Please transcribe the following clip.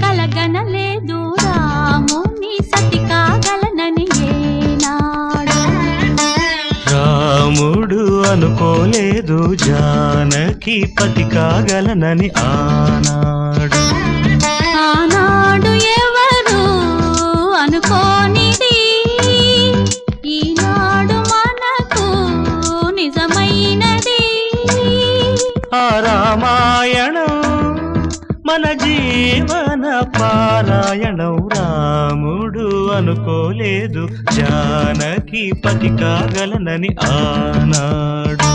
కలగనలేదు రాముని సతి కాగలనని ఏనాడు. రాముడు అనుకోలేదు జానకి పతి కాగలనని ఆనాడు. ఆనాడు ఎవరు అనుకోనిది ఈనాడు మనకు నిజమైనది. ఆ రామాయణం మన జీవన పారాయణం. రాముడు అనుకోలేదు జానకి పతి కాగలనని ఆనాడు.